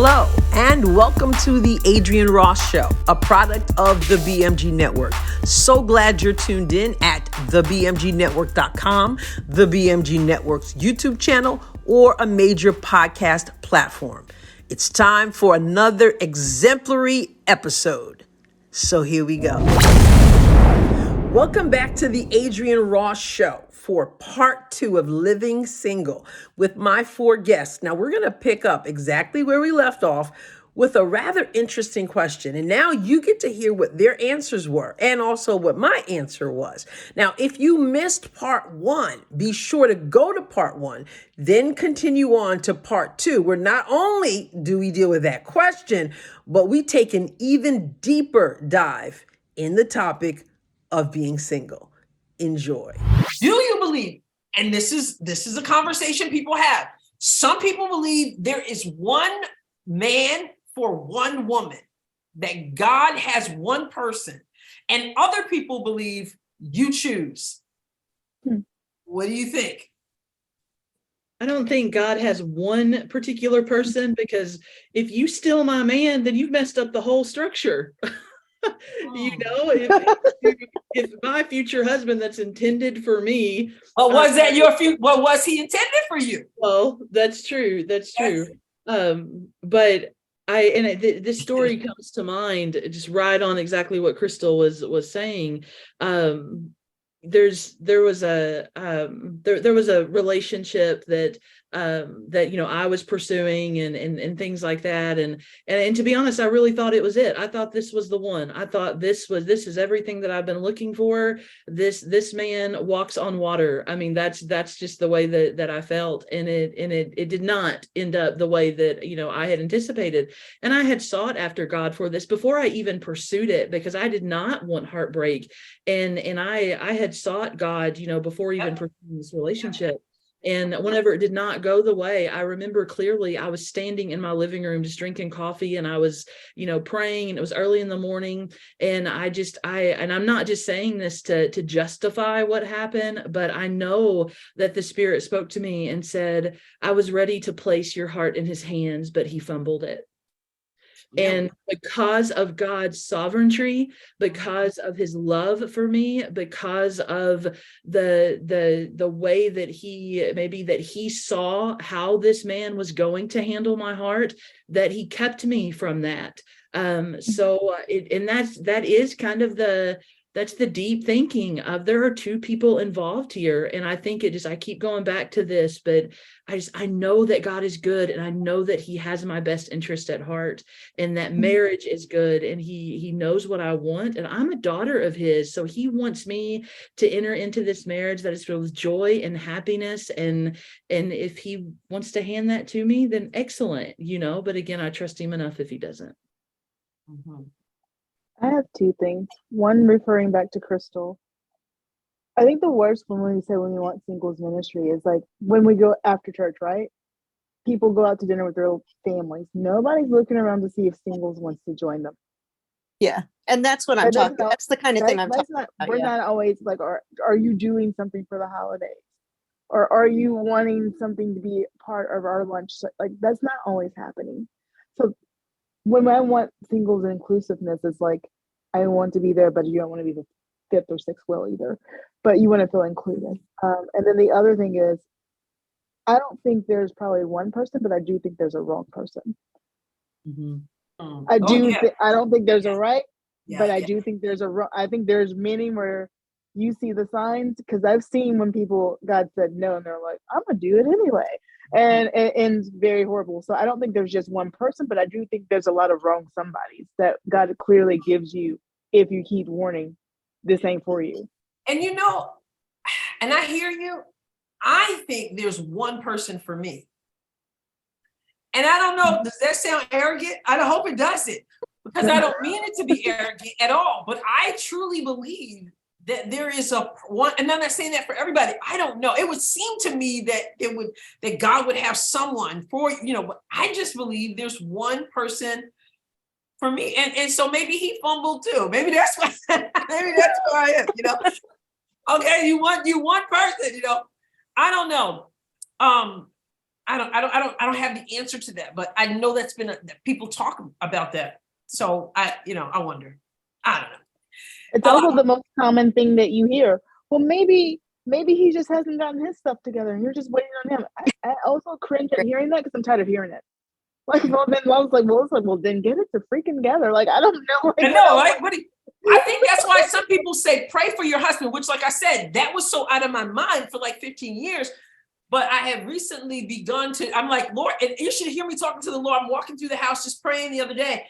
Hello, and welcome to the Adrienne Ross Show, a product of the BMG Network. So glad you're tuned in at thebmgnetwork.com, the BMG Network's YouTube channel, or a major podcast platform. It's time for another exemplary episode. So here we go. Welcome back to the Adrienne Ross Show for part 2 of Living Single with my 4 guests. Now we're going to pick up exactly where we left off with a rather interesting question. And now you get to hear what their answers were and also what my answer was. Now, if you missed part 1, be sure to go to part 1, then continue on to part 2, where not only do we deal with that question, but we take an even deeper dive in the topic of being single. Enjoy. Do you believe, and this is a conversation people have, some people believe there is one man for one woman, that God has one person, and other people believe you choose. What do you think? I don't think God has one particular person, because if you steal my man, then you've messed up the whole structure. You know, if my future husband that's intended for me. Well, was that your future? Well, was he intended for you? Well, that's true. That's true. But this story comes to mind just right on exactly what Crystal was saying. There was a relationship that I was pursuing and things like that, and to be honest, I really thought it was it. I thought this was the one. I thought this is everything that I've been looking for. This man walks on water. I mean, that's just the way that I felt, and it did not end up the way that I had anticipated. And I had sought after God for this before I even pursued it, because I did not want heartbreak, and I had sought God before even pursuing this relationship. And whenever it did not go the way, I remember clearly I was standing in my living room just drinking coffee, and I was, praying, and it was early in the morning. And I'm not just saying this to justify what happened, but I know that the Spirit spoke to me and said, I was ready to place your heart in his hands, but he fumbled it. And because of God's sovereignty, because of his love for me, because of the way that he saw how this man was going to handle my heart, that he kept me from that. That is kind of that's the deep thinking of, there are 2 people involved here. And I think I keep going back to this, but I know that God is good, and I know that he has my best interest at heart, and that marriage is good, and he knows what I want, and I'm a daughter of his. So he wants me to enter into this marriage that is filled with joy and happiness. And if he wants to hand that to me, then excellent, but again, I trust him enough if he doesn't. Mm-hmm. I have 2 things. One, referring back to Crystal. I think the worst when we say when we want singles ministry is like when we go after church, right? People go out to dinner with their families. Nobody's looking around to see if singles wants to join them. Yeah, and that's what I'm talking about. That's the kind of thing I'm talking about. We're not always like, are you doing something for the holidays? Or are you wanting something to be part of our lunch? Like, that's not always happening. So when I want singles and inclusiveness, it's like, I want to be there, but you don't want to be the 5th or 6th wheel either, but you want to feel included. And then the other thing is, I don't think there's probably one person, but I do think there's a wrong person. Mm-hmm. I don't think there's a right, but I do think there's a wrong. I think there's many where you see the signs, because I've seen when God said no, and they're like, I'm gonna do it anyway, and it ends very horrible. So I don't think there's just one person, but I do think there's a lot of wrong somebodies that God clearly gives you if you keep warning, this ain't for you. And and I hear you. I think there's one person for me. And I don't know, does that sound arrogant? I hope it doesn't, because I don't mean it to be arrogant at all. But I truly believe that there is one, and I'm not saying that for everybody. I don't know. It would seem to me that God would have someone for, but I just believe there's one person for me. And so maybe he fumbled too. Maybe that's why, maybe that's who I am, Okay, you want person, I don't know. I don't have the answer to that, but I know that's been that people talk about that. So I wonder. I don't know. It's also the most common thing that you hear. Well, maybe he just hasn't gotten his stuff together, and you're just waiting on him. I also cringe at hearing that because I'm tired of hearing it. Like, well, then I was like, well, then get it to freaking together. Like, I don't know. Like, I know, right? I think that's why some people say pray for your husband, which, like I said, that was so out of my mind for like 15 years. But I have recently begun to, I'm like, Lord, and you should hear me talking to the Lord. I'm walking through the house just praying the other day.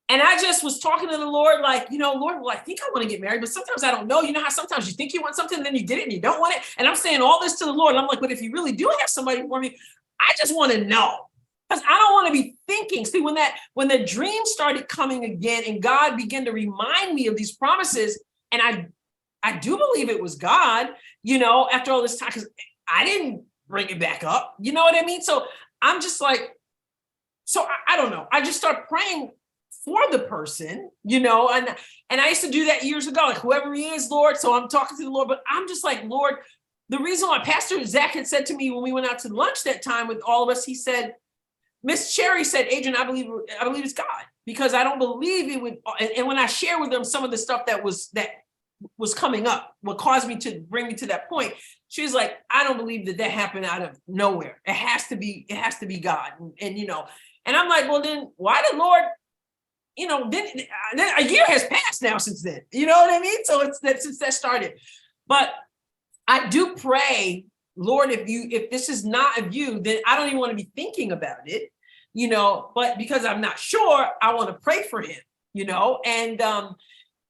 And I just was talking to the Lord, like, Lord, well, I think I want to get married, but sometimes I don't know. You know how sometimes you think you want something, and then you get it and you don't want it. And I'm saying all this to the Lord. And I'm like, but if you really do have somebody for me, I just want to know. Because I don't want to be thinking. See, when the dream started coming again and God began to remind me of these promises, and I do believe it was God, after all this time, because I didn't bring it back up. You know what I mean? So I'm just like, I don't know. I just start praying for the person, and I used to do that years ago, like whoever he is, Lord. So I'm talking to the Lord, but I'm just like, Lord, the reason why Pastor Zach had said to me when we went out to lunch that time with all of us, he said, Miss Cherry said, Adrian, I believe it's God, because I don't believe it would. And when I share with them some of the stuff that was coming up, what caused me to bring me to that point, she was like, I don't believe that happened out of nowhere. It has to be God. And I'm like, well, then why did Lord, then a year has passed now since then, you know what I mean? So it's that since that started, but I do pray, Lord, if this is not of you, then I don't even want to be thinking about it, but because I'm not sure, I want to pray for him,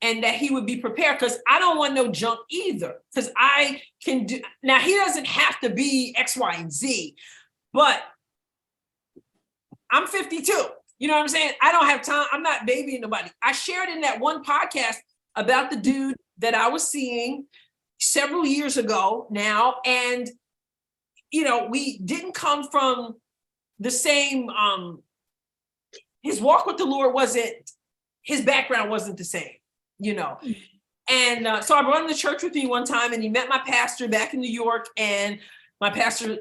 and that he would be prepared, because I don't want no junk either, because I can do, now he doesn't have to be X, Y, and Z, but I'm 52. You know what I'm saying? I don't have time. I'm not babying nobody. I shared in that one podcast about the dude that I was seeing several years ago now. And, we didn't come from the same, his walk with the Lord his background wasn't the same, And so I brought him to church with me one time, and he met my pastor back in New York, and my pastor,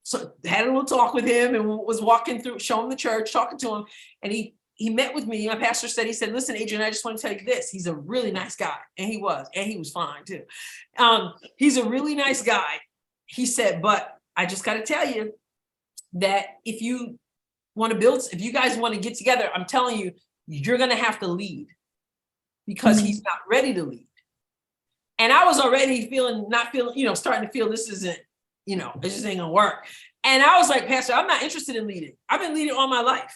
so had a little talk with him and was walking through, showing the church, talking to him. And he met with me. My pastor said, listen, Adrian, I just want to tell you this. He's a really nice guy. And he was fine too. He's a really nice guy. He said, but I just got to tell you that if you guys want to get together, I'm telling you, you're going to have to lead, because he's not ready to lead. And I was already starting to feel this isn't, it just ain't gonna work. And I was like, Pastor, I'm not interested in leading. I've been leading all my life.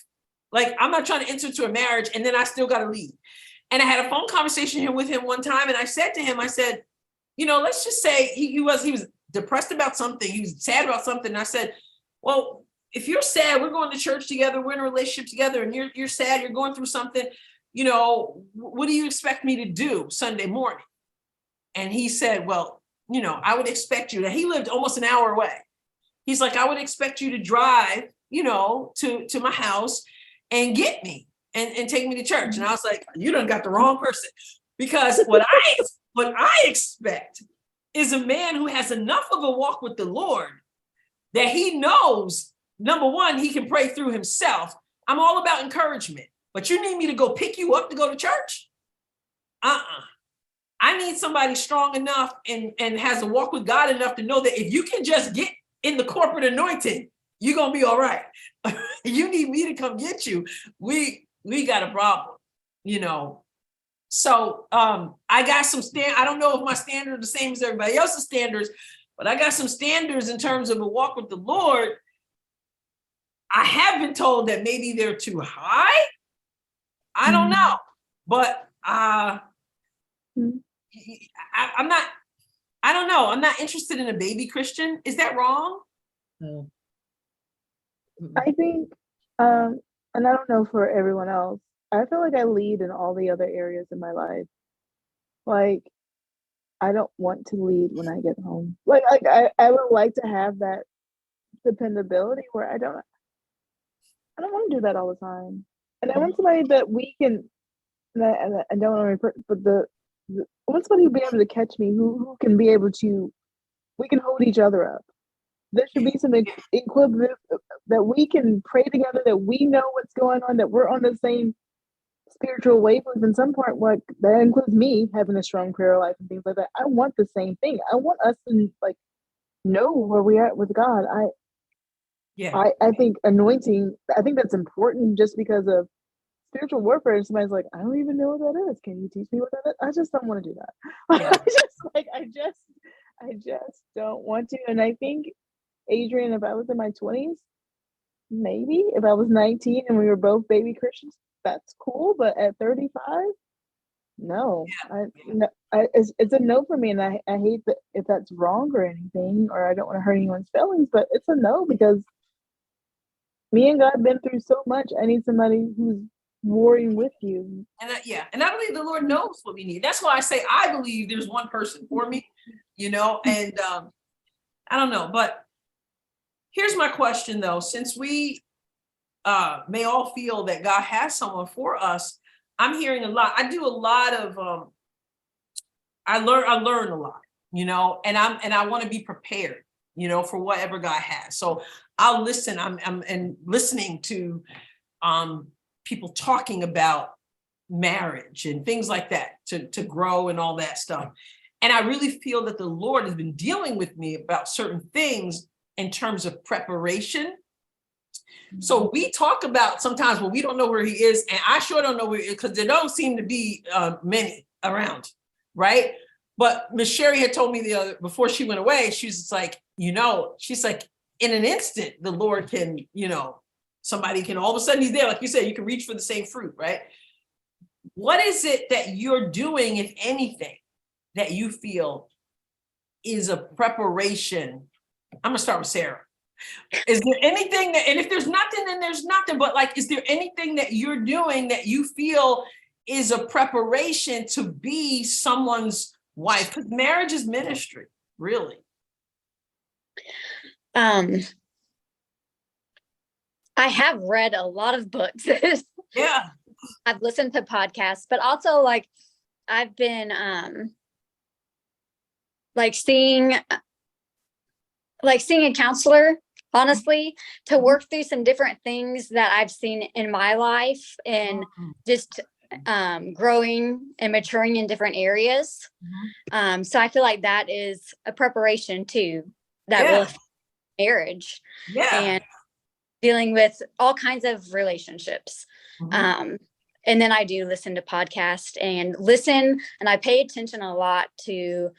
Like, I'm not trying to enter into a marriage and then I still got to lead. And I had a phone conversation here with him one time. And I said to him, let's just say he was depressed about something. He was sad about something. And I said, well, if you're sad, we're going to church together. We're in a relationship together, and you're sad, you're going through something, what do you expect me to do Sunday morning? And he said, well, I would expect you that he lived almost an hour away. He's like, I would expect you to drive, to my house and get me and take me to church. And I was like, you done got the wrong person, because what I expect is a man who has enough of a walk with the Lord that he knows, number one, he can pray through himself. I'm all about encouragement, but you need me to go pick you up to go to church? I need somebody strong enough and has a walk with God enough to know that if you can just get in the corporate anointing, you're going to be all right. You need me to come get you. We got a problem, So I got some I don't know if my standards are the same as everybody else's standards, but I got some standards in terms of a walk with the Lord. I have been told that maybe they're too high. I don't know, but I'm not, I don't know. I'm not interested in a baby Christian. Is that wrong? No. I think, and I don't know for everyone else, I feel like I lead in all the other areas in my life. Like, I don't want to lead when I get home. Like I would like to have that dependability where I don't want to do that all the time. And I want somebody that we can, and I don't want to, but I want somebody who be able to catch me, who can be able to, we can hold each other up. there should be some equivalent that we can pray together, that we know what's going on, that we're on the same spiritual wavelength. In some part, like that includes me having a strong prayer life and things like that. I want the same thing. I want us to like know where we are at with God. I think anointing, I think that's important just because of spiritual warfare. Somebody's like, I don't even know what that is. Can you teach me what that is? I just don't want to do that. Yeah. I just don't want to. And I think, Adrian, if I was in my 20s, maybe if I was 19 and we were both baby Christians, that's cool. But at 35, no, it's a no for me. And I hate that if that's wrong or anything, or I don't want to hurt anyone's feelings, but it's a no because me and God have been through so much. I need somebody who's warring with you. And I believe the Lord knows what we need. That's why I say I believe there's one person for me, and I don't know. But here's my question though, since we may all feel that God has someone for us, I'm hearing a lot. I do a lot of I learn a lot, and I want to be prepared, for whatever God has. So I'll listen. I'm listening to people talking about marriage and things like that to grow and all that stuff. And I really feel that the Lord has been dealing with me about certain things in terms of preparation. So we talk about sometimes when we don't know where he is, and I sure don't know where he is because there don't seem to be many around, right? But Miss Sherry had told me before she went away, she's like, she's like, in an instant, the Lord can, somebody can all of a sudden he's there. Like you said, you can reach for the same fruit, right? What is it that you're doing, if anything, that you feel is a preparation? I'm gonna start with Sarah. Is there anything that, and if there's nothing, then there's nothing, but like, is there anything that you're doing that you feel is a preparation to be someone's wife? Because marriage is ministry, really. I have read a lot of books. Yeah. I've listened to podcasts, but also like I've been seeing a counselor, honestly, to work through some different things that I've seen in my life and just growing and maturing in different areas. So I feel like that is a preparation too, that will affect marriage and dealing with all kinds of relationships. And then I do listen to podcasts and I pay attention a lot to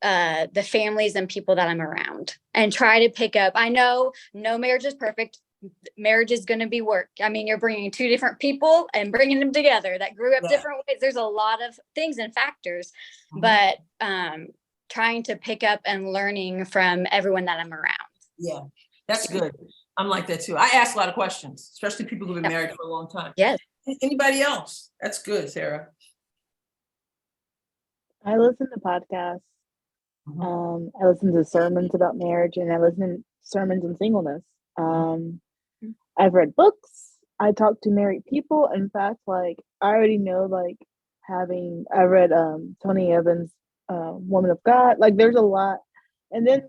the families and people that I'm around and try to pick up. I know no marriage is perfect. Marriage is going to be work. I mean, you're bringing two different people and bringing them together that grew up different ways. There's a lot of things and factors, but trying to pick up and learning from everyone that I'm around. Yeah, that's good. I'm like that too. I ask a lot of questions, especially people who've been married for a long time. Yes. Anybody else? That's good, Sarah. I listen to podcasts. I listen to sermons about marriage, and I listen to sermons on singleness. I've read books. I talk to married people. In fact, like I already know, like I read Tony Evans' Woman of God. Like there's a lot. And then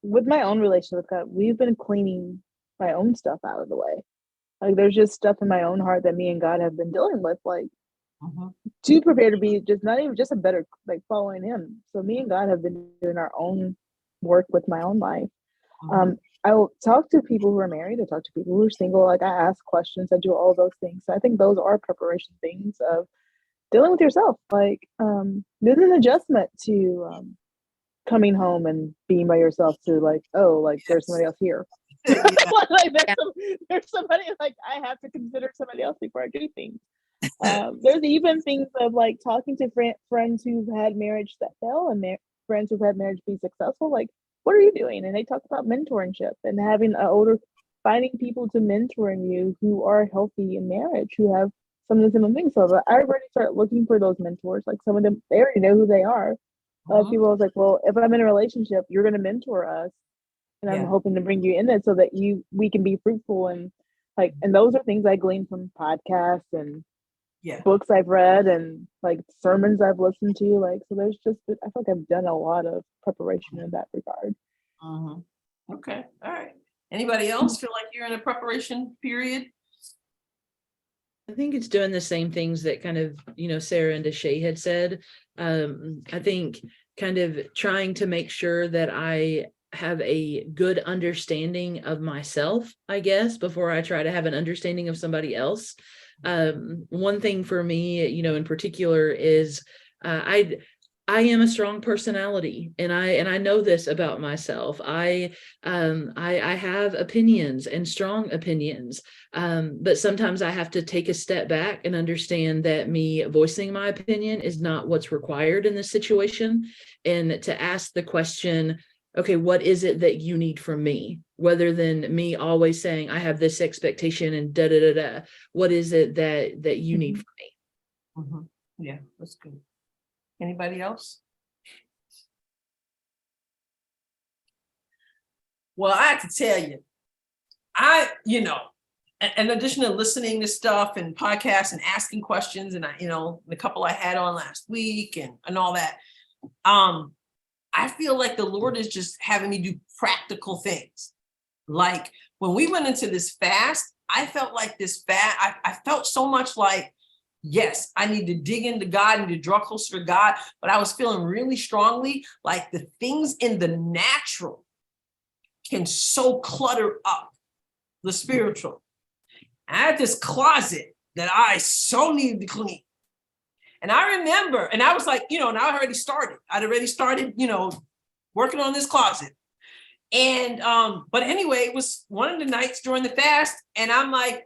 with my own relationship with God, we've been cleaning my own stuff out of the way. Like there's just stuff in my own heart that me and God have been dealing with, like to prepare to be just not even just a better, like following him. So me and God have been doing our own work with my own life. I will talk to people who are married. I talk to people who are single. Like I ask questions. I do all those things. So I think those are preparation things of dealing with yourself. Like there's an adjustment to coming home and being by yourself to like, oh, like there's somebody else here. Like there's somebody, like I have to consider somebody else before I do things. There's even things of like talking to friends who've had marriage that fell and friends who've had marriage be successful. Like, what are you doing? And they talk about mentorship and having finding people to mentor you who are healthy in marriage, who have some of the similar things. So I already start looking for those mentors. Like some of them, they already know who they are. People was like, well, if I'm in a relationship, you're going to mentor us. And I'm hoping to bring you in there so that we can be fruitful. And like, and those are things I glean from podcasts and books I've read and like sermons I've listened to. Like, so there's just, I feel like I've done a lot of preparation in that regard. Okay. All right. Anybody else feel like you're in a preparation period? I think it's doing the same things that kind of, Sarah and Deshay had said. I think kind of trying to make sure that I have a good understanding of myself, I guess, before I try to have an understanding of somebody else. One thing for me, in particular is I am a strong personality, and I know this about myself. I have opinions and strong opinions, but sometimes I have to take a step back and understand that me voicing my opinion is not what's required in this situation, and to ask the question, okay, what is it that you need from me? Rather than me always saying I have this expectation and da da da da. What is it that you need from me? Mm-hmm. Yeah, that's good. Anybody else? Well, I have to tell you, in addition to listening to stuff and podcasts and asking questions, and the couple I had on last week and all that, I feel like the Lord is just having me do practical things. Like when we went into this fast, I felt like I felt so much like, yes, I need to dig into God and to draw closer to God, but I was feeling really strongly like the things in the natural can so clutter up the spiritual. I had this closet that I so needed to clean. And I remember, and I was like, and I'd already started, working on this closet. And, but anyway, it was one of the nights during the fast. And I'm like,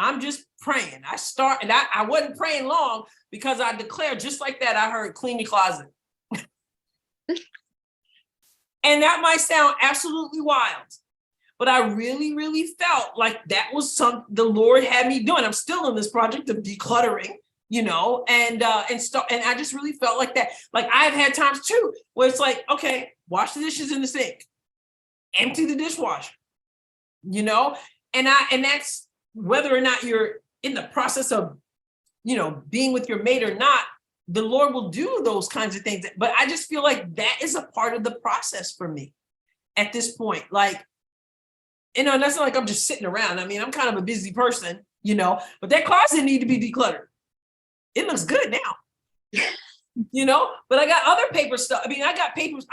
I'm just praying. I wasn't praying long because I declared just like that. I heard clean your closet. And that might sound absolutely wild, but I really, really felt like that was the Lord had me doing. I'm still in this project of decluttering, and I just really felt like that. Like I've had times too where it's like, okay, wash the dishes in the sink, empty the dishwasher, and that's whether or not you're in the process of, being with your mate or not, the Lord will do those kinds of things. But I just feel like that is a part of the process for me at this point. Like, and that's not like I'm just sitting around. I mean, I'm kind of a busy person, but that closet need to be decluttered. It looks good now, but I got other paper stuff. I mean, I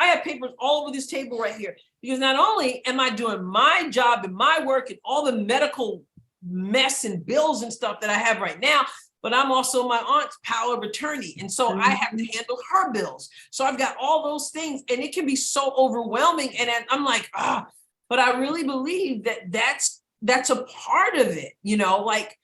have papers all over this table right here, because not only am I doing my job and my work and all the medical mess and bills and stuff that I have right now, but I'm also my aunt's power of attorney. And so I have to handle her bills. So I've got all those things, and it can be so overwhelming. And I'm like, but I really believe that that's a part of it, like,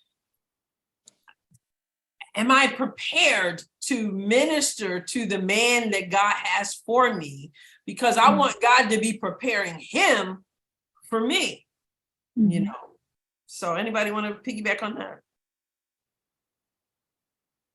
am I prepared to minister to the man that God has for me? Because I want God to be preparing him for me, So anybody want to piggyback on that?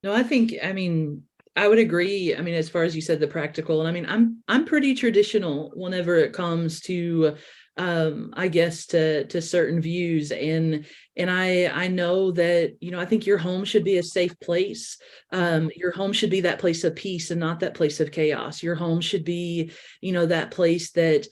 No, I would agree. As far as you said, the practical, and I'm pretty traditional whenever it comes to, I guess to certain views, and I know that, I think your home should be a safe place. Your home should be that place of peace and not that place of chaos. Your home should be, that place that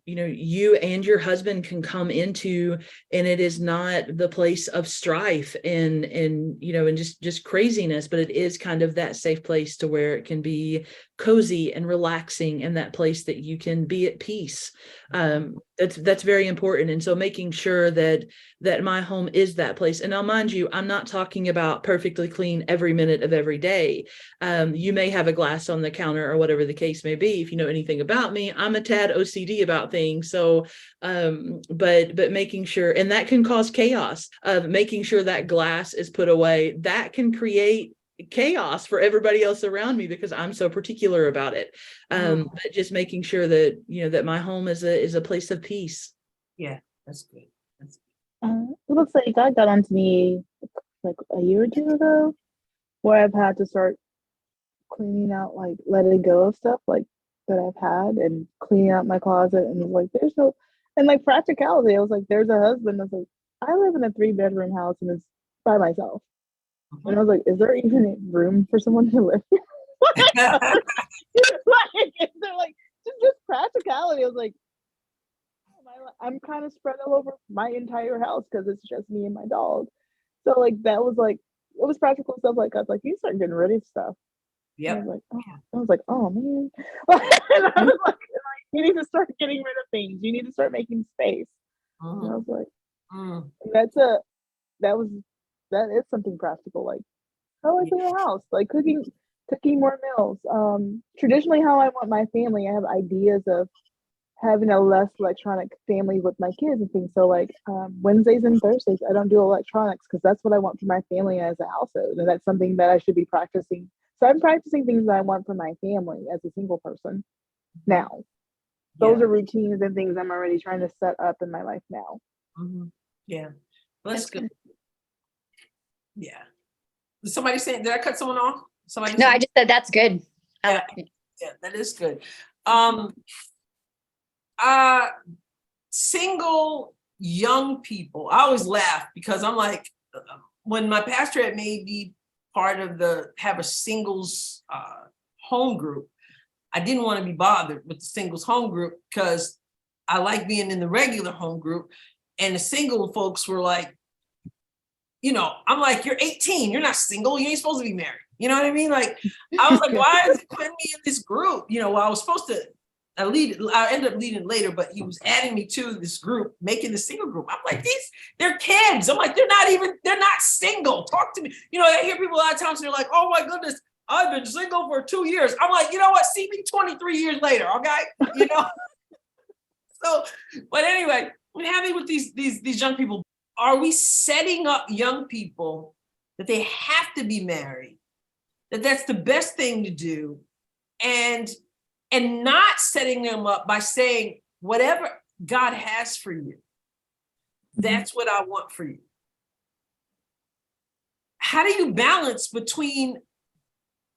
you and your husband can come into, and it is not the place of strife and just craziness, but it is kind of that safe place to where it can be cozy and relaxing, and that place that you can be at peace. That's very important. And so making sure that my home is that place. And now, mind you, I'm not talking about perfectly clean every minute of every day. You may have a glass on the counter or whatever the case may be. If you know anything about me, I'm a tad OCD about things. So, but making sure, and that can cause chaos, making sure that glass is put away, that can create chaos for everybody else around me because I'm so particular about it. But just making sure that, that my home is a place of peace. Yeah, that's good. It looks like God got onto me like a year or two ago, where I've had to start cleaning out, like letting go of stuff like that I've had, and cleaning out my closet. And like, there's no, and like practicality. I was like, there's a husband that's like, I live in a 3-bedroom house and it's by myself. And I was like, is there even room for someone to live here? Like, they're like, just practicality. I was like, spread all over my entire house because it's just me and my dog. So like that was like it was practical stuff like I was like, you start getting rid of stuff. I was Yep. like, oh, man. And I was like, you need to start getting rid of things. You need to start making space. And I was like, that is something practical. Like how I clean the house, like cooking more meals. Traditionally how I want my family, I have ideas of having a less electronic family with my kids and things. So like Wednesdays and Thursdays, I don't do electronics because that's what I want for my family as a household. And that's something that I should be practicing. So I'm practicing things that I want for my family as a single person now. Those are routines and things I'm already trying to set up in my life now. Yeah. That's good. Yeah. Somebody saying, did I cut someone off? Somebody No, I just said that's good. Yeah, that is good. Single young people, I always laugh because I'm like, when my pastor had made me part of have a singles home group, I didn't want to be bothered with the singles home group because I like being in the regular home group. And the single folks were like, I'm like, you're 18, you're not single, you ain't supposed to be married. You know what I mean? Like, I was like, why is it putting me in this group? Well, I was supposed to I ended up leading later, but he was adding me to this group, making the single group. I'm like, they're kids. I'm like, they're not single. Talk to me. I hear people a lot of times, they're like, oh my goodness, I've been single for 2 years. I'm like, you know what? See me 23 years later, okay? So, but anyway, we're having with these young people, are we setting up young people that they have to be married, that's the best thing to do, and not setting them up by saying, whatever God has for you, that's what I want for you? How do you balance between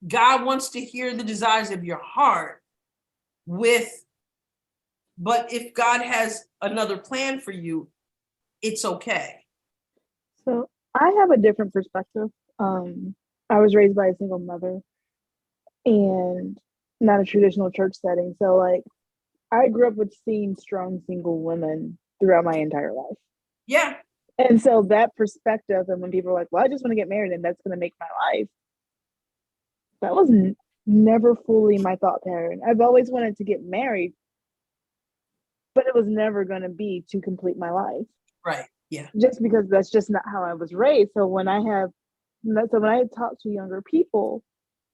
God wants to hear the desires of your heart but if God has another plan for you, it's okay? So I have a different perspective. I was raised by a single mother and not a traditional church setting. So like I grew up with seeing strong single women throughout my entire life. Yeah. And so that perspective, and when people are like, well, I just want to get married and that's going to make my life, that was never fully my thought pattern. I've always wanted to get married, but it was never going to be to complete my life. Right. Yeah. Just because that's just not how I was raised. So when I talk to younger people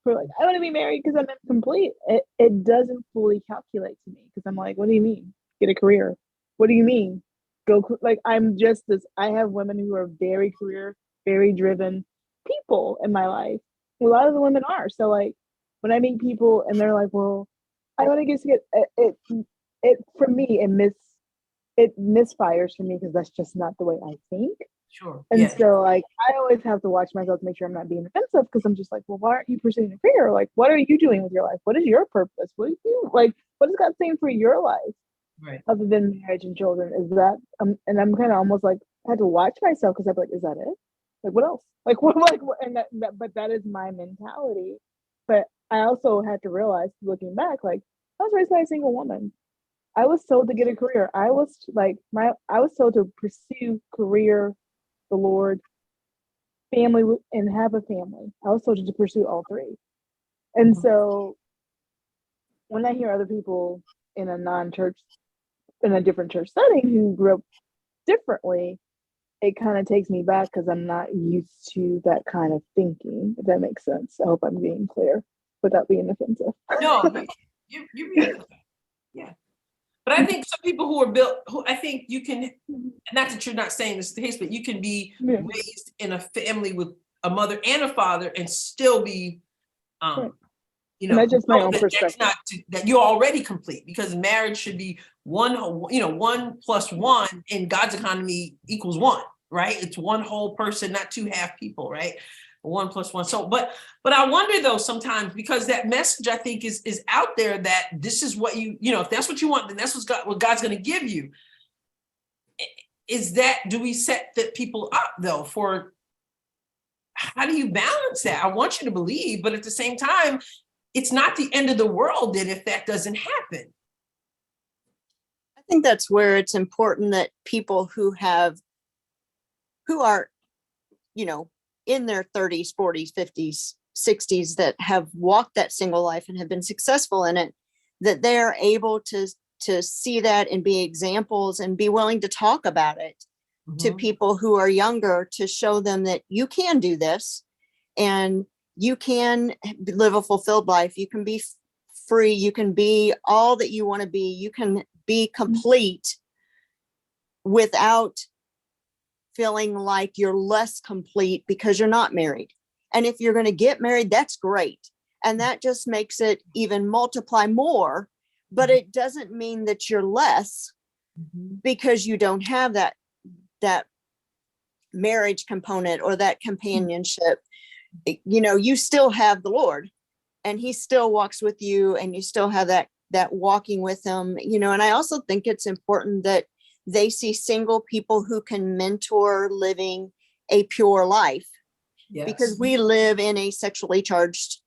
who are like, I want to be married because I'm incomplete, it doesn't fully calculate to me because I'm like, what do you mean? Get a career. What do you mean? I have women who are very career, very driven people in my life. A lot of the women are. So like when I meet people and they're like, well, I want to get it for me, it misfires for me because that's just not the way I think. Sure. And so like I always have to watch myself to make sure I'm not being offensive because I'm just like, well, why aren't you pursuing a career? Like, what are you doing with your life? What is your purpose? What do you do? Like, what is God saying for your life? Right. Other than marriage and children? Is that and I'm kind of almost like I had to watch myself because I'm like, is that it? Like what else? Like what? Like and but that is my mentality. But I also had to realize, looking back, like I was raised by a single woman. I was told to get a career. I was told to pursue career, the Lord, family, and have a family. I was told to pursue all three. And so when I hear other people in a different church setting who grew up differently, it kind of takes me back because I'm not used to that kind of thinking, if that makes sense. I hope I'm being clear without being offensive. No, you're yeah. But I think some people who I think you can, not that you're not saying this is the case, but you can be raised in a family with a mother and a father and still be, that's just my own perspective. That you're already complete, because marriage should be 1 plus 1 in God's economy equals 1, right? It's one whole person, not 2 half people, right? 1 plus 1. So, but I wonder though sometimes, because that message I think is out there that this is what if that's what you want, then that's what God's going to give you. Do we set the people up though for, how do you balance that? I want you to believe, but at the same time, it's not the end of the world then if that doesn't happen. think that's where it's important that people who are, you know, in their 30s, 40s, 50s, 60s, that have walked that single life and have been successful in it, that they're able to see that and be examples and be willing to talk about it to people who are younger, to show them that you can do this and you can live a fulfilled life. You can be free. You can be all that you want to be. You can be complete without feeling like you're less complete because you're not married. And if you're going to get married, that's great. And that just makes it even multiply more, but it doesn't mean that you're less because you don't have that marriage component or that companionship. You know, you still have the Lord and he still walks with you and you still have that walking with him, you know. And I also think it's important that they see single people who can mentor living a pure life. Yes. Because we live in a sexually charged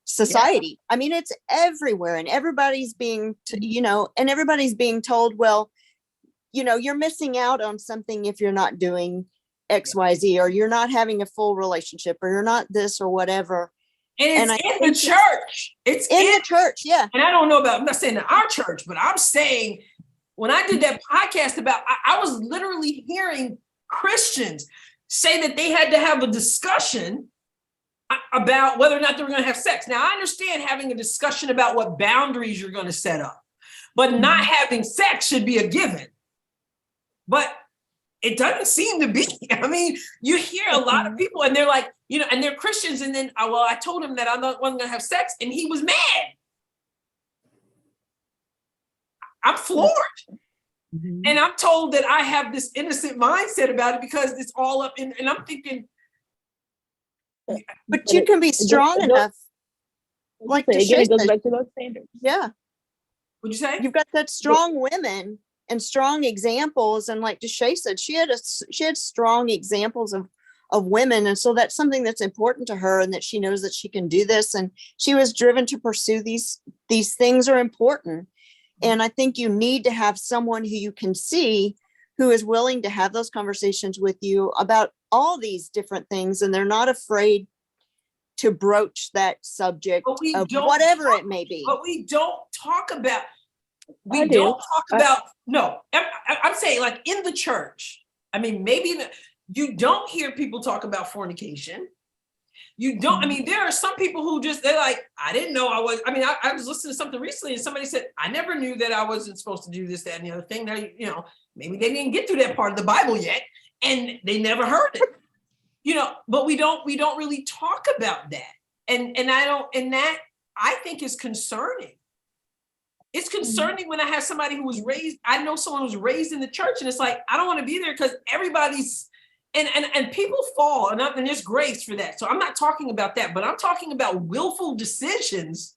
society. Yeah. I mean, it's everywhere and everybody's being, you know, and everybody's being told, well, you know, you're missing out on something if you're not doing X, Y, Z, or you're not having a full relationship, or you're not this or whatever. And it's in the church. It's in the church. Yeah. And I don't know about, I'm not saying in our church, but I'm saying when I did that podcast about, I was literally hearing Christians say that they had to have a discussion about whether or not they were going to have sex. Now, I understand having a discussion about what boundaries you're going to set up, but not having sex should be a given. But it doesn't seem to be. I mean, you hear a lot of people and they're like, you know, and they're Christians. And then, well, I told him that I wasn't going to have sex and he was mad. I'm floored. And I'm told that I have this innocent mindset about it because it's all up in, and I'm thinking. But you can be strong enough. Like again, it goes back to those standards. Yeah. What'd you say? You've got that strong women and strong examples. And like Deshae said, she had strong examples of women. And so that's something that's important to her, and that she knows that she can do this. And she was driven to pursue these things are important. And I think you need to have someone who you can see who is willing to have those conversations with you about all these different things. And they're not afraid to broach that subject of whatever it may be. But we don't talk about, no, I'm saying like in the church. I mean, maybe you don't hear people talk about fornication. You don't, I mean, there are some people who they're like, I didn't know I was, I mean, I was listening to something recently and somebody said, I never knew that I wasn't supposed to do this, that, and the other thing. Now, you know, maybe they didn't get through that part of the Bible yet and they never heard it, you know, but we don't really talk about that. And that I think is concerning. It's concerning when I have somebody who was raised, I know someone who was raised in the church and it's like, I don't want to be there because everybody's, and people fall, and there's grace for that. So I'm not talking about that, but I'm talking about willful decisions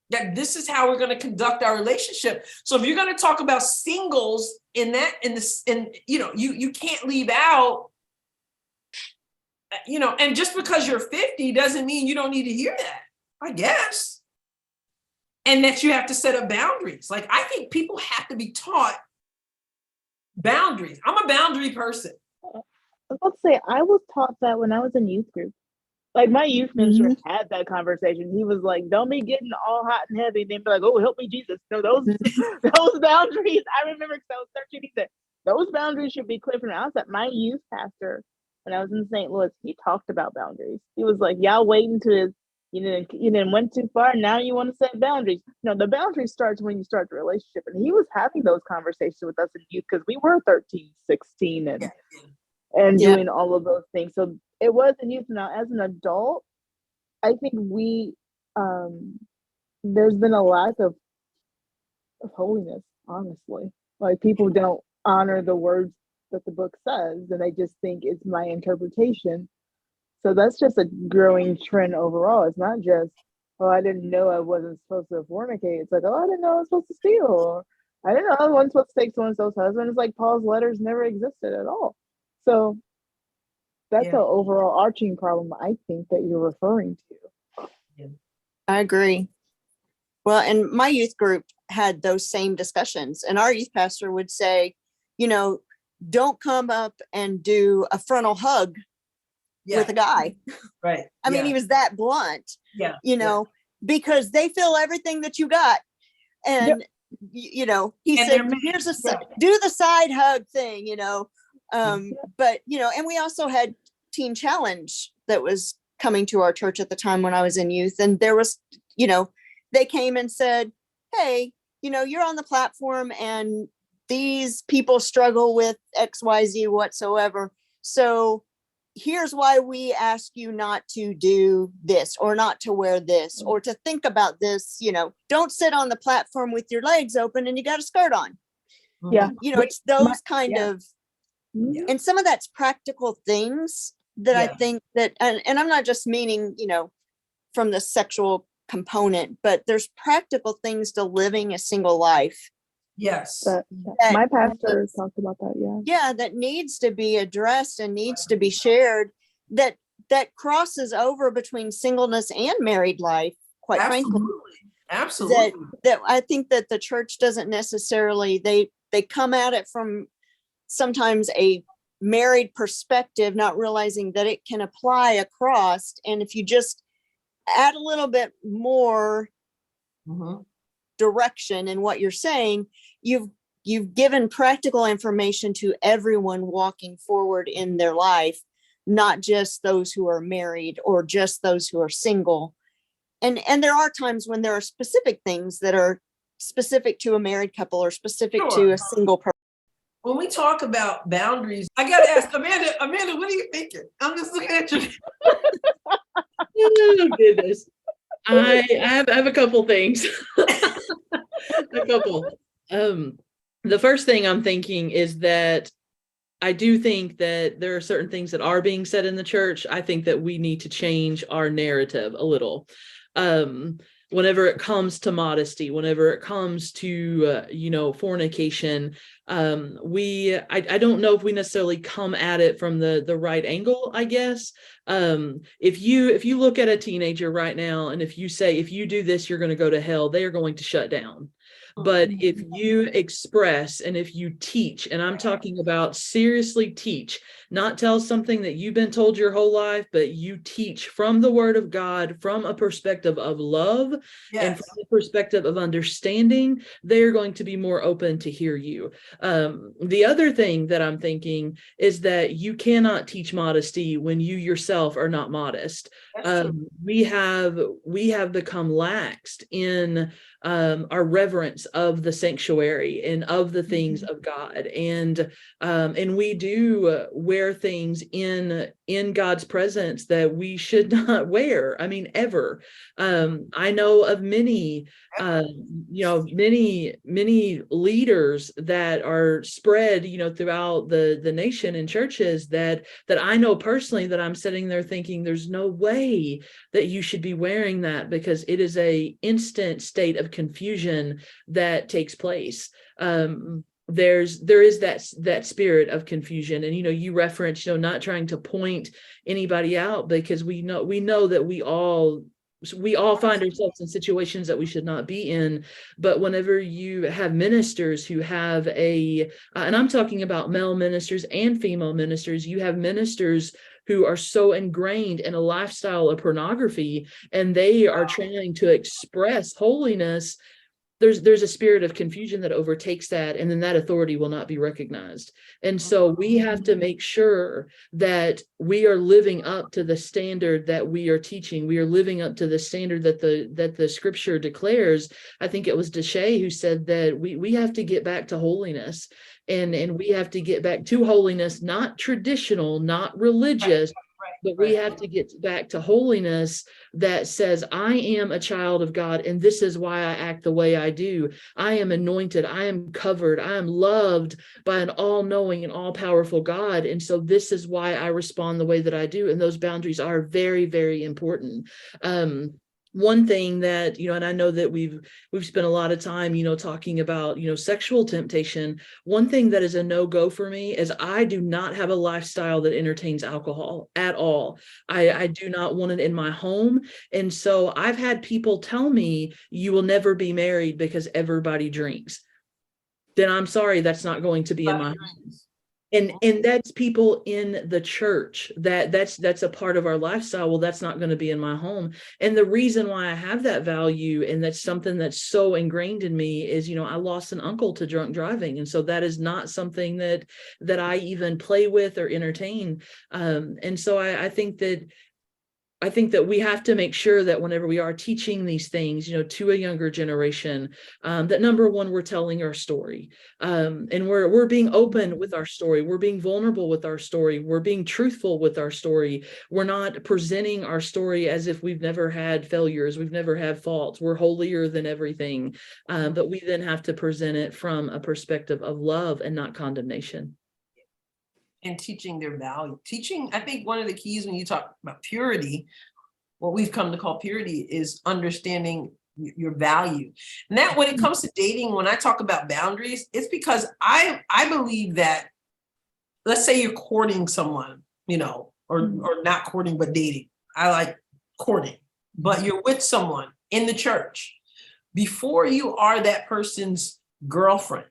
that this is how we're going to conduct our relationship. So if you're going to talk about singles you know, you can't leave out, you know, and just because you're 50 doesn't mean you don't need to hear that, I guess. And that you have to set up boundaries. Like, I think people have to be taught boundaries. I'm a boundary person. I was about to say, I was taught that when I was in youth group. Like, my youth minister had that conversation. He was like, don't be getting all hot and heavy. And then be like, oh, help me, Jesus. No, those boundaries. I remember because I was 13, he said, those boundaries should be clear from the outset. My youth pastor, when I was in St. Louis, he talked about boundaries. He was like, y'all wait until you didn't went too far. Now you want to set boundaries. No, the boundary starts when you start the relationship. And he was having those conversations with us in youth because we were 13, 16, and doing all of those things. So it was in youth. Now, as an adult, I think there's been a lack of holiness, honestly. Like, people don't honor the words that the book says, and they just think it's my interpretation. So that's just a growing trend overall. It's not just, oh, I didn't know I wasn't supposed to fornicate. It's like, oh, I didn't know I was supposed to steal. Or, I didn't know I wasn't supposed to take so-and-so's husband. It's like Paul's letters never existed at all. So that's an overall arching problem, I think, that you're referring to. I agree. Well, and my youth group had those same discussions. And our youth pastor would say, you know, don't come up and do a frontal hug with a guy. Right. I mean, he was that blunt, yeah. you know, because they feel everything that you got. And, you know, he And said, here's do the side hug thing, you know. But, you know, and we also had Teen Challenge that was coming to our church at the time when I was in youth. And there was, you know, they came and said, hey, you know, you're on the platform and these people struggle with XYZ whatsoever. So here's why we ask you not to do this or not to wear this or to think about this. You know, don't sit on the platform with your legs open and you got a skirt on. Yeah. You know, it's those kind of, Mhm. and some of that's practical things that I Yeah. think that, and I'm not just meaning, you know, from the sexual component, but there's practical things to living a single life. Yes. that My pastor needs- talked about that. Yeah. yeah, that needs to be addressed and needs to be shared, that crosses over between singleness and married life, quite frankly. Absolutely. That I think that the church doesn't necessarily, they come at it from sometimes a married perspective, not realizing that it can apply across. And if you just add a little bit more direction in what you're saying, you've given practical information to everyone walking forward in their life, not just those who are married or just those who are single. And there are times when there are specific things that are specific to a married couple or specific to a single person. When we talk about boundaries, I got to ask Amanda, what are you thinking? I'm just looking at you. Oh, goodness. I have a couple things. A couple. The first thing I'm thinking is that I do think that there are certain things that are being said in the church. I think that we need to change our narrative a little. Whenever it comes to modesty, whenever it comes to, you know, fornication, I don't know if we necessarily come at it from the right angle, I guess. If you look at a teenager right now, and if you say, if you do this, you're going to go to hell, they are going to shut down. But if you express and if you teach, and I'm talking about seriously teach, not tell something that you've been told your whole life, but you teach from the word of God, from a perspective of love and from the perspective of understanding, they're going to be more open to hear you. The other thing that I'm thinking is that you cannot teach modesty when you yourself are not modest. We have become laxed in our reverence of the sanctuary and of the things of God, and we do wear things in God's presence that we should not wear. I mean, ever. I know of many, many leaders that are spread, you know, throughout the nation in churches that I know personally, that I'm sitting there thinking, there's no way that you should be wearing that, because it is a instant state of confusion that takes place. There is that spirit of confusion, and, you know, you reference, you know, not trying to point anybody out, because we know that we all find ourselves in situations that we should not be in. But whenever you have ministers who have and I'm talking about male ministers and female ministers, you have ministers who are so ingrained in a lifestyle of pornography, and they are trying to express holiness. There's a spirit of confusion that overtakes that, and then that authority will not be recognized. And so we have to make sure that we are living up to the standard that we are teaching. We are living up to the standard that the scripture declares. I think it was Deshay who said that we have to get back to holiness, and we have to get back to holiness, not traditional, not religious, but we have to get back to holiness that says, I am a child of God, and this is why I act the way I do. I am anointed. I am covered. I am loved by an all-knowing and all-powerful God. And so this is why I respond the way that I do. And those boundaries are very, very important. one thing that, and I know that we've spent a lot of time, talking about, sexual temptation. One thing that is a no-go for me is I do not have a lifestyle that entertains alcohol at all. I do not want it in my home. And so I've had people tell me, you will never be married because everybody drinks. Then I'm sorry, that's not going to be in my home. And that's people in the church that's a part of our lifestyle. Well, that's not going to be in my home. And the reason why I have that value, and that's something that's so ingrained in me, is, I lost an uncle to drunk driving. And so that is not something that I even play with or entertain. And so I think that we have to make sure that whenever we are teaching these things, to a younger generation, that number one, we're telling our story, and we're being open with our story. We're being vulnerable with our story. We're being truthful with our story. We're not presenting our story as if we've never had failures. We've never had faults. We're holier than everything. But we then have to present it from a perspective of love and not condemnation. And teaching their value. I think one of the keys when you talk about purity, what we've come to call purity, is understanding your value. And that when it comes to dating, when I talk about boundaries, it's because I believe that, let's say you're courting someone, or not courting, but dating. I like courting, but you're with someone in the church. Before you are that person's girlfriend,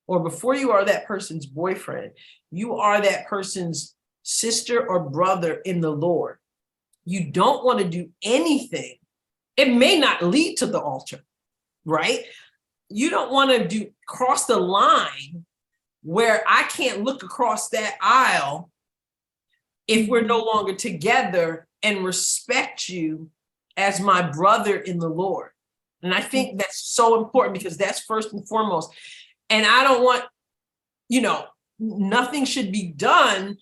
or before you are that person's boyfriend, you are that person's sister or brother in the Lord. You don't want to do anything. It may not lead to the altar, right? You don't want to cross the line where I can't look across that aisle if we're no longer together and respect you as my brother in the Lord. And I think that's so important, because that's first and foremost. And I don't want, nothing should be done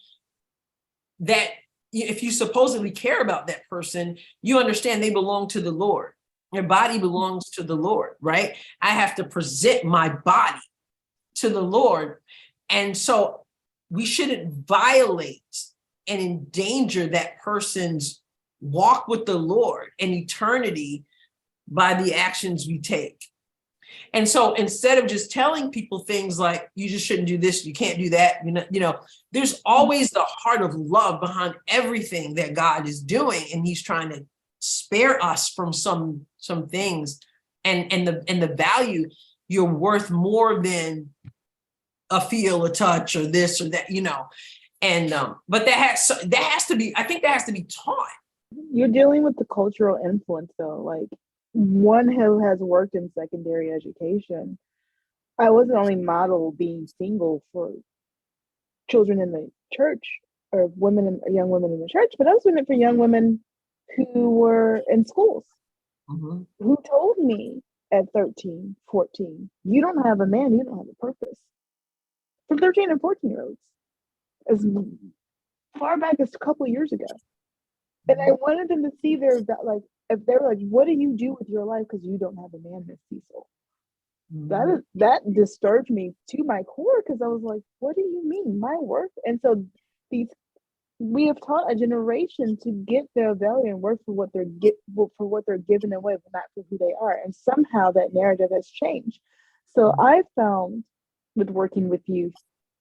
that, if you supposedly care about that person, you understand they belong to the Lord. Your body belongs to the Lord, right? I have to present my body to the Lord. And so we shouldn't violate and endanger that person's walk with the Lord and eternity by the actions we take. And so instead of just telling people things like, you just shouldn't do this, you can't do that, there's always the heart of love behind everything that God is doing. And he's trying to spare us from some things, and the value. You're worth more than a feel, a touch, or this or that, and but that has to be, I think that has to be taught. You're dealing with the cultural influence though. Like, one who has worked in secondary education, I wasn't only model being single for children in the church, or young women in the church, but I was doing it for young women who were in schools, who told me at 13, 14, you don't have a man, you don't have a purpose. For 13 and 14-year-olds, as far back as a couple of years ago. And I wanted them to see if they were like, what do you do with your life because you don't have a man, Miss Cecil? That disturbed me to my core, because I was like, what do you mean, my worth? And so we have taught a generation to get their value and worth for what they're given away, but not for who they are. And somehow that narrative has changed. So I found, with working with youth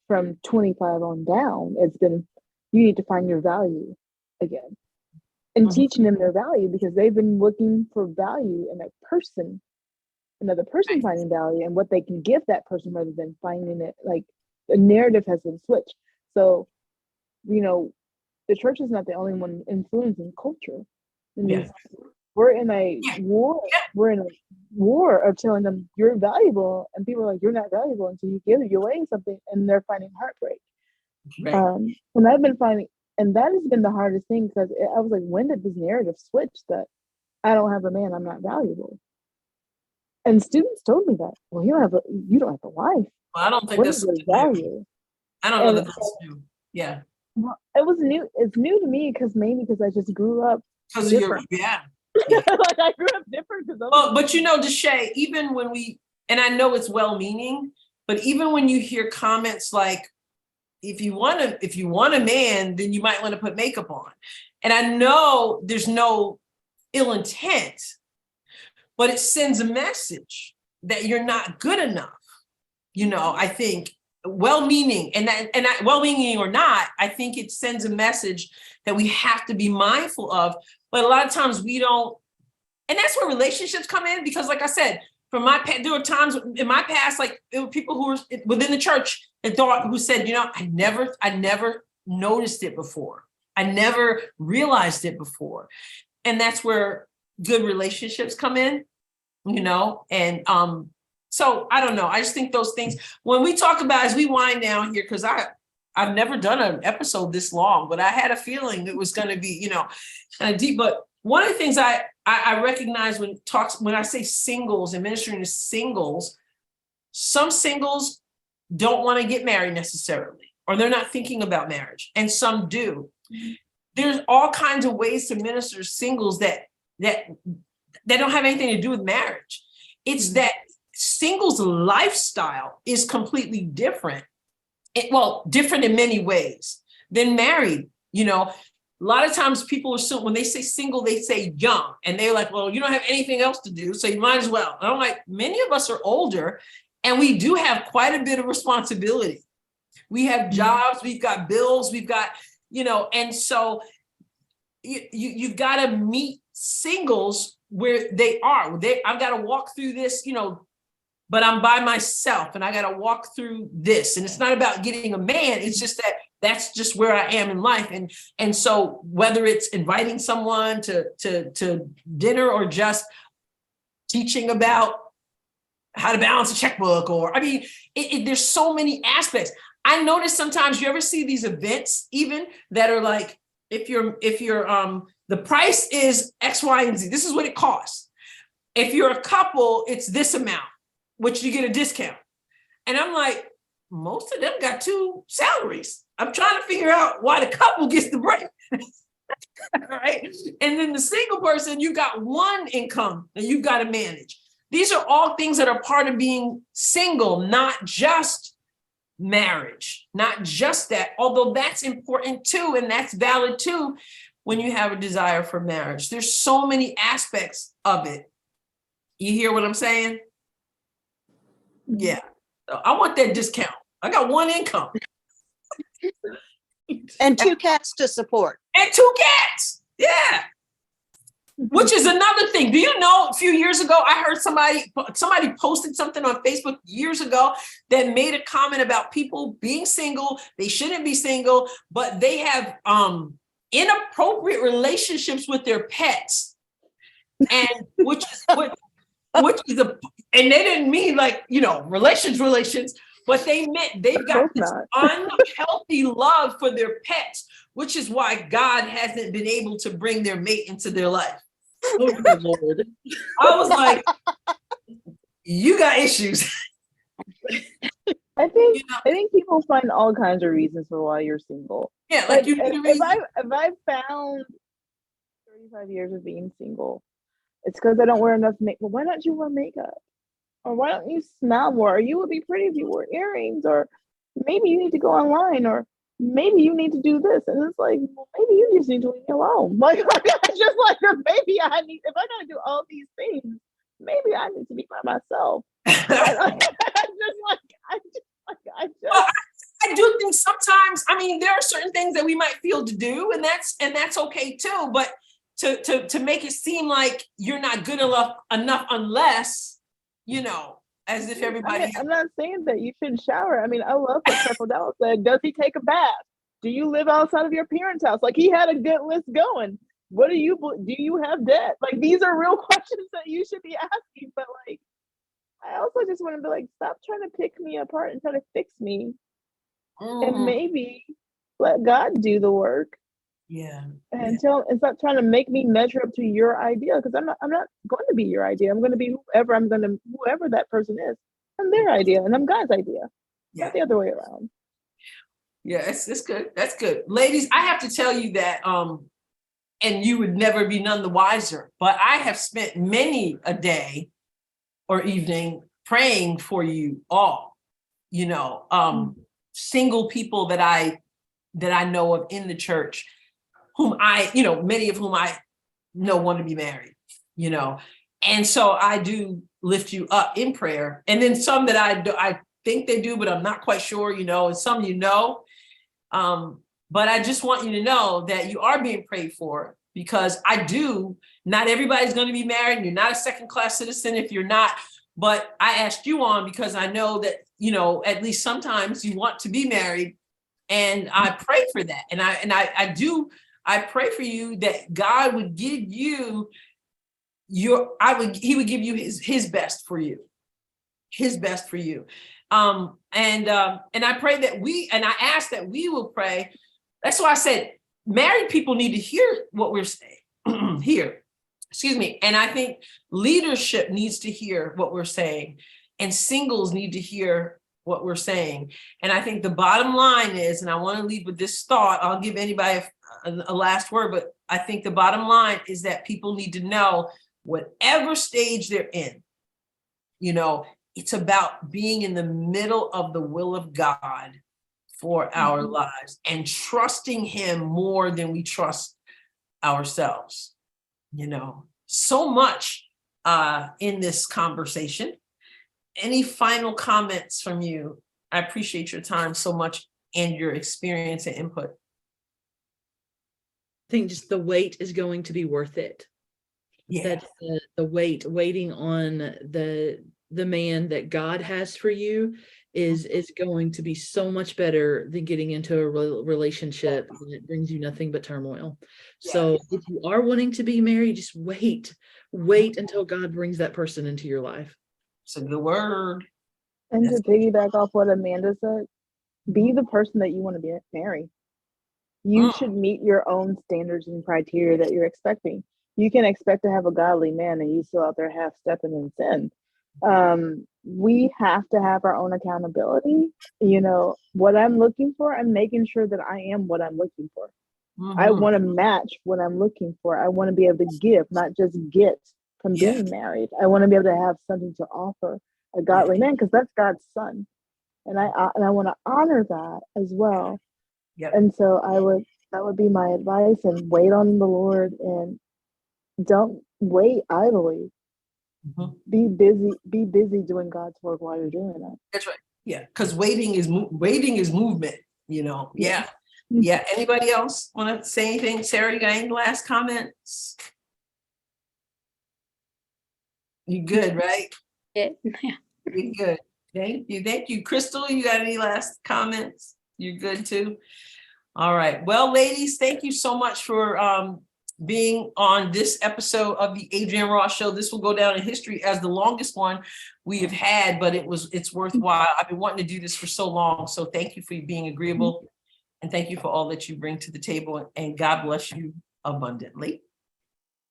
from 25 on down, it's been, you need to find your value again. And teaching them their value, because they've been looking for value in another person finding value and what they can give that person, rather than finding it. Like, the narrative has been switched. So, the church is not the only one influencing culture. We're in a war. We're in a war of telling them you're valuable, and people are like, you're not valuable until you give away something, and they're finding heartbreak. Right. And I've been finding. And that has been the hardest thing, because I was like, when did this narrative switch that I don't have a man, I'm not valuable? And students told me that. Well, you don't have a wife. Well, I don't think what that's is your value. I don't know that that's new. Yeah. Well, it was new. It's new to me because I just grew up. Because of your, like, I grew up different. But Deshae, even when and I know it's well-meaning, but even when you hear comments like, if you want a man, then you might want to put makeup on. And I know there's no ill intent, but it sends a message that you're not good enough. I think well-meaning well-meaning or not, I think it sends a message that we have to be mindful of. But a lot of times we don't, and that's where relationships come in, because like I said, there were times in my past, like there were people who were within the church who said, I never noticed it before. I never realized it before. And that's where good relationships come in, and so I don't know. I just think those things, when we talk about, as we wind down here, because I've never done an episode this long, but I had a feeling it was going to be, kind of deep. But one of the things I recognize when I say singles and ministering to singles, some singles don't want to get married necessarily, or they're not thinking about marriage, and some do. There's all kinds of ways to minister to singles that don't have anything to do with marriage. It's that singles lifestyle is completely different. Different in many ways than married. A lot of times people assume when they say single, they say young, and they're like, well, you don't have anything else to do, so you might as well. And I'm like, many of us are older, and we do have quite a bit of responsibility. We have jobs, we've got bills, we've got, and so you've got to meet singles where they are. I've got to walk through this, but I'm by myself and I got to walk through this. And it's not about getting a man. It's just that's just where I am in life. And so whether it's inviting someone to dinner or just teaching about how to balance a checkbook, or, there's so many aspects. I notice sometimes you ever see these events even that are like, if you're the price is X, Y, and Z, this is what it costs. If you're a couple, it's this amount, which you get a discount. And I'm like, most of them got 2 salaries. I'm trying to figure out why the couple gets the break. Right? And then the single person, you got 1 income that you've got to manage. These are all things that are part of being single, not just marriage, not just that, although that's important too, and that's valid too when you have a desire for marriage. There's so many aspects of it. You hear what I'm saying? Yeah. I want that discount. I got 1 income. And 2 cats to support. And 2 cats. Yeah. Which is another thing. Do you know, a few years ago, I heard somebody posted something on Facebook years ago that made a comment about people being single. They shouldn't be single, but they have inappropriate relationships with their pets. And which is and they didn't mean like, relations, but they meant they've got this unhealthy love for their pets, which is why God hasn't been able to bring their mate into their life. Oh, good Lord. I was like, you got issues. I think people find all kinds of reasons for why you're single. Yeah, like you need a reason. If I found 35 years of being single, it's because I don't wear enough makeup. Well, why don't you wear makeup? Or why don't you smile more? Or you would be pretty if you wore earrings. Or maybe you need to go online. Or maybe you need to do this. And it's like, well, maybe you just need to leave me alone. Like, it's just like, maybe if I gotta do all these things, maybe I need to be by myself. I do think sometimes, there are certain things that we might feel to do, and that's okay too. But to make it seem like you're not good enough unless, as if everybody. I'm not saying that you shouldn't shower. I love what Purple Dallas said. Does he take a bath? Do you live outside of your parents' house? Like, he had a good list going. Do you have debt? Like, these are real questions that you should be asking. But like, I also just want to be like, stop trying to pick me apart and try to fix me. And maybe let God do the work. Yeah. And stop trying to make me measure up to your idea, because I'm not going to be your idea. I'm going to be whoever that person is. I'm their idea, and I'm God's idea. Yeah. Not the other way around. Yeah, it's good. That's good. Ladies, I have to tell you that, and you would never be none the wiser, but I have spent many a day or evening praying for you all, single people that I know of in the church, whom many of whom I want to be married, And so I do lift you up in prayer. And then some that I think they do, but I'm not quite sure, and some, but I just want you to know that you are being prayed for, because not everybody's going to be married. You're not a second-class citizen if you're not, but I asked you on because I know that, at least sometimes you want to be married, and I pray for that. And I pray for you that God would give you he would give you his best for you, his best for you. And I pray that I ask that we will pray. That's why I said married people need to hear what we're saying here. Excuse me. And I think leadership needs to hear what we're saying, and singles need to hear what we're saying. And I think the bottom line is, and I want to leave with this thought, I'll give anybody a last word, but I think the bottom line is that people need to know, whatever stage they're in, it's about being in the middle of the will of God for our lives and trusting him more than we trust ourselves. So much in this conversation. Any final comments from you? I appreciate your time so much and your experience and input. I think just the wait is going to be worth it. Yeah. That the waiting on the man that God has for you is going to be so much better than getting into a relationship that brings you nothing but turmoil. Yeah. So if you are wanting to be married, just wait until God brings that person into your life. It's a good word. And to piggyback off what Amanda said, be the person that you want to marry. You should meet your own standards and criteria that you're expecting. You can expect to have a godly man and you still out there half stepping in sin. We have to have our own accountability. What I'm looking for, I'm making sure that I am what I'm looking for. I want to match what I'm looking for. I want to be able to give, not just get from being married. I want to be able to have something to offer a godly man, because that's God's son. And I want to honor that as well. Yep. And so that would be my advice, and wait on the Lord and don't wait idly. Be busy doing God's work while you're doing it. That's right. Yeah. Because waiting is movement, Yeah. Yeah. Anybody else want to say anything? Sarah, you got any last comments? You good, right? Yeah. You're good. Thank you. Crystal, you got any last comments? You're good too? All right. Well, ladies, thank you so much for being on this episode of the Adrienne Ross Show. This will go down in history as the longest one we have had, but it's worthwhile. I've been wanting to do this for so long. So thank you for being agreeable, and thank you for all that you bring to the table, and God bless you abundantly.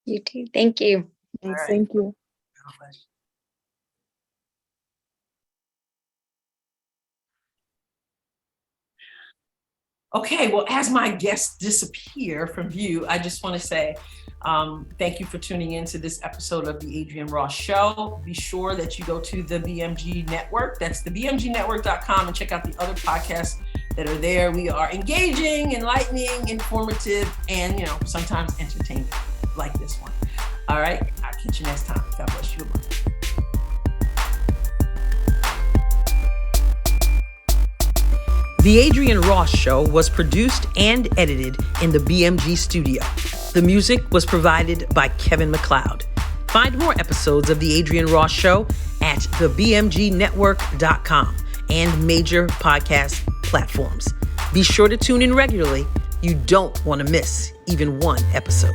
You too. Thank you. Right. Thank you. Okay, well, as my guests disappear from view, I just want to say thank you for tuning into this episode of the Adrienne Ross Show. Be sure that you go to the BMG Network. That's the BMGnetwork.com, and check out the other podcasts that are there. We are engaging, enlightening, informative, and sometimes entertaining, like this one. All right, I'll catch you next time. God bless you. The Adrienne Ross Show was produced and edited in the BMG studio. The music was provided by Kevin MacLeod. Find more episodes of The Adrienne Ross Show at thebmgnetwork.com and major podcast platforms. Be sure to tune in regularly. You don't want to miss even one episode.